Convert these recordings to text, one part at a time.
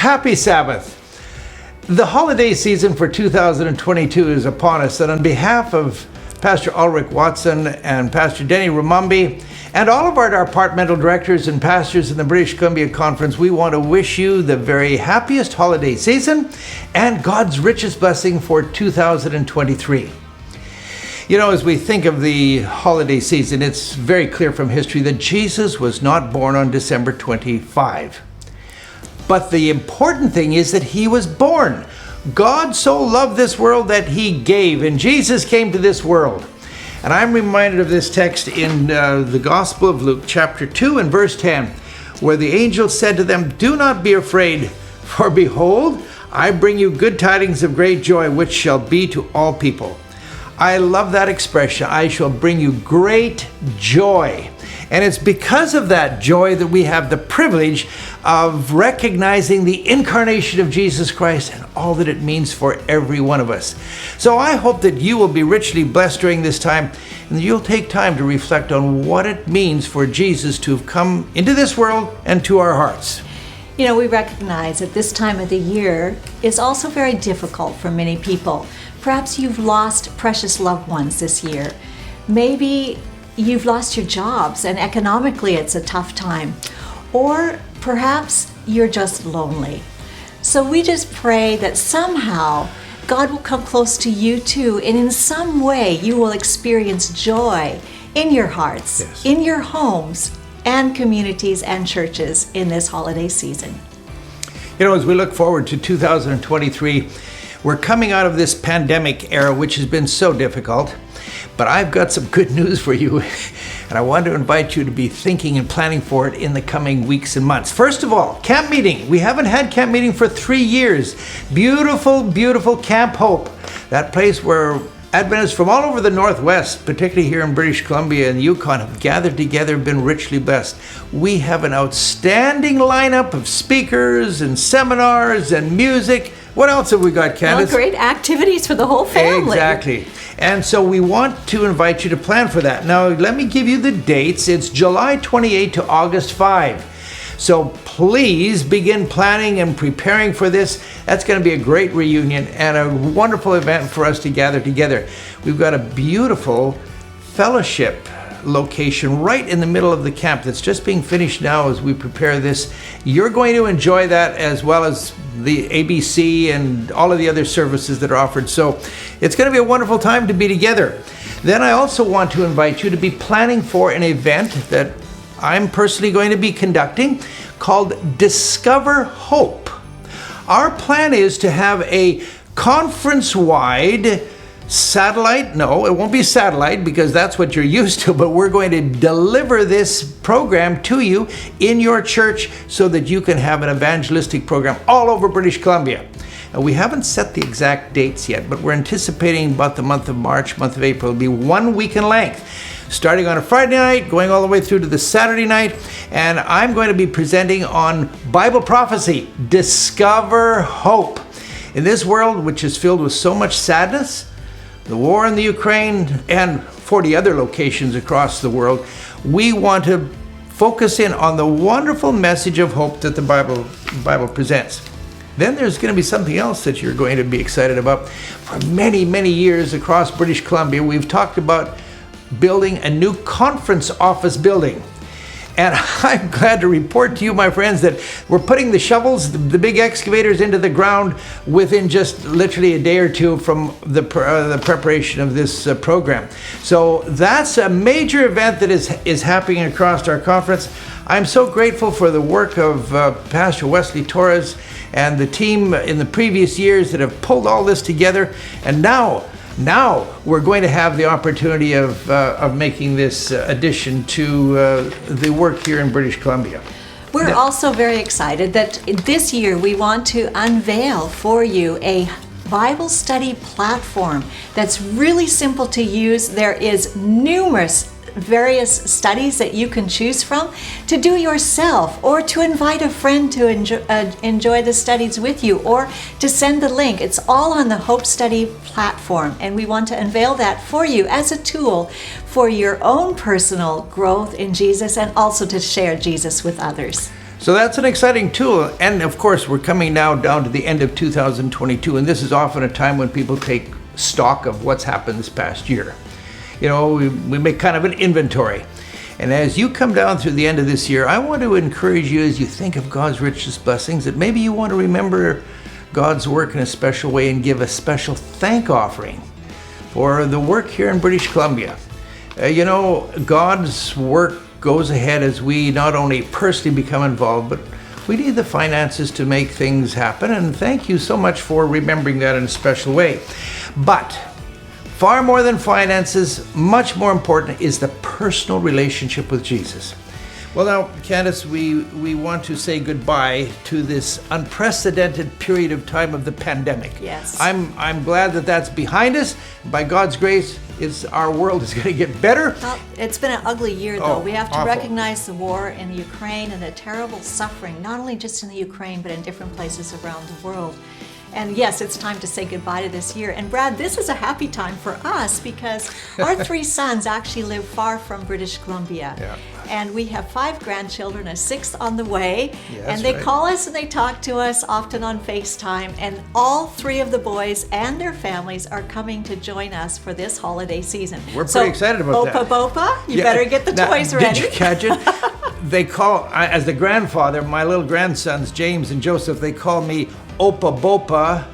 Happy Sabbath. The holiday season for 2022 is upon us, and on behalf of Pastor Ulrich Watson and Pastor Denny Ramambi and all of our departmental directors and pastors in the British Columbia Conference, we want to wish you the very happiest holiday season and God's richest blessing for 2023. You know, as we think of the holiday season, it's very clear from history that Jesus was not born on December 25. But the important thing is that he was born. God so loved this world that he gave, and Jesus came to this world. And I'm reminded of this text in the Gospel of Luke, chapter 2 and verse 10, where the angel said to them, "Do not be afraid, for behold, I bring you good tidings of great joy, which shall be to all people." I love that expression, "I shall bring you great joy." And it's because of that joy that we have the privilege of recognizing the incarnation of Jesus Christ and all that it means for every one of us. So I hope that you will be richly blessed during this time, and that you'll take time to reflect on what it means for Jesus to have come into this world and to our hearts. You know, we recognize that this time of the year is also very difficult for many people. Perhaps you've lost precious loved ones this year. Maybe you've lost your jobs and economically it's a tough time. Or perhaps you're just lonely. So we just pray that somehow God will come close to you too, and in some way you will experience joy in your hearts, Yes, in your homes, and communities and churches in this holiday season. You know, as we look forward to 2023, we're coming out of this pandemic era, which has been so difficult. But I've got some good news for you, and I want to invite you to be thinking and planning for it in the coming weeks and months. First of all, camp meeting. We haven't had camp meeting for 3 years. Beautiful, beautiful Camp Hope. That place where Adventists from all over the Northwest, particularly here in British Columbia and Yukon, have gathered together and been richly blessed. We have an outstanding lineup of speakers and seminars and music. What else have we got, Candace? Well, great activities for the whole family. Exactly. And so we want to invite you to plan for that. Now, let me give you the dates. It's July 28 to August 5. So please begin planning and preparing for this. That's going to be a great reunion and a wonderful event for us to gather together. We've got a beautiful fellowship location right in the middle of the camp that's just being finished now as we prepare this. You're going to enjoy that, as well as the ABC and all of the other services that are offered. So it's going to be a wonderful time to be together. Then I also want to invite you to be planning for an event that I'm personally going to be conducting called Discover Hope. Our plan is to have a conference-wide satellite. No, it won't be satellite because that's what you're used to, but we're going to deliver this program to you in your church so that you can have an evangelistic program all over British Columbia. And we haven't set the exact dates yet, but we're anticipating about the month of March, month of April. It'll be 1 week in length, starting on a Friday night, going all the way through to the Saturday night. And I'm going to be presenting on Bible prophecy, Discover Hope. In this world, which is filled with so much sadness, the war in the Ukraine, and 40 other locations across the world, we want to focus in on the wonderful message of hope that the Bible presents. Then there's going to be something else that you're going to be excited about. For many, many years across British Columbia, we've talked about building a new conference office building. And I'm glad to report to you, my friends, that we're putting the shovels, the big excavators, into the ground within just literally a day or two from the preparation of this program. So that's a major event that is happening across our conference. I'm so grateful for the work of Pastor Wesley Torres and the team in the previous years that have pulled all this together. And now we're going to have the opportunity of making this addition to the work here in British Columbia. We're also very excited that this year we want to unveil for you a Bible study platform that's really simple to use. There is numerous various studies that you can choose from to do yourself, or to invite a friend to enjoy the studies with you, or to send the link. It's all on the Hope Study platform, and we want to unveil that for you as a tool for your own personal growth in Jesus and also to share Jesus with others. So that's an exciting tool. And of course, we're coming now down to the end of 2022, and this is often a time when people take stock of what's happened this past year. You know, we make kind of an inventory. And as you come down through the end of this year, I want to encourage you as you think of God's richest blessings that maybe you want to remember God's work in a special way and give a special thank offering for the work here in British Columbia. You know, God's work goes ahead as we not only personally become involved, but we need the finances to make things happen. And thank you so much for remembering that in a special way. But far more than finances, much more important is the personal relationship with Jesus. Well now, Candace, we want to say goodbye to this unprecedented period of time of the pandemic. Yes. I'm glad that that's behind us. By God's grace, our world is going to get better. Well, it's been an ugly year, though. Oh, We have to awful. recognize the war in Ukraine and the terrible suffering, not only just in the Ukraine, but in different places around the world. And yes, it's time to say goodbye to this year. And Brad, this is a happy time for us because our 3 sons actually live far from British Columbia. Yeah. And we have 5 grandchildren, a 6th on the way. Yeah, and that's they right. call us and they talk to us often on FaceTime. And all 3 of the boys and their families are coming to join us for this holiday season. We're pretty excited about that. Bopa, you Yeah. better get the Now, toys ready. Did you catch it? They call, as the grandfather, my little grandsons, James and Joseph, they call me Opa Bopa,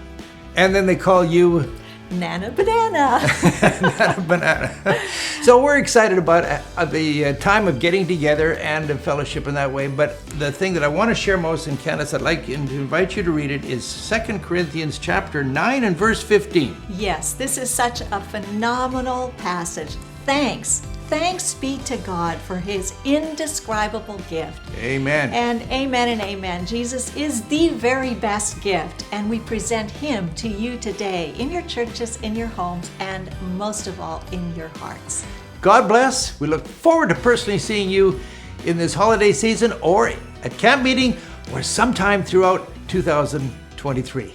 and then they call you Nana Banana. Banana. So we're excited about the time of getting together and fellowship in that way. But the thing that I want to share most, in Candace, I'd like to invite you to read it, is 2 Corinthians chapter 9 and verse 15. Yes, this is such a phenomenal passage. Thanks be to God for his indescribable gift. Amen. And amen. Jesus is the very best gift, and we present him to you today in your churches, in your homes, and most of all, in your hearts. God bless. We look forward to personally seeing you in this holiday season or at camp meeting or sometime throughout 2023.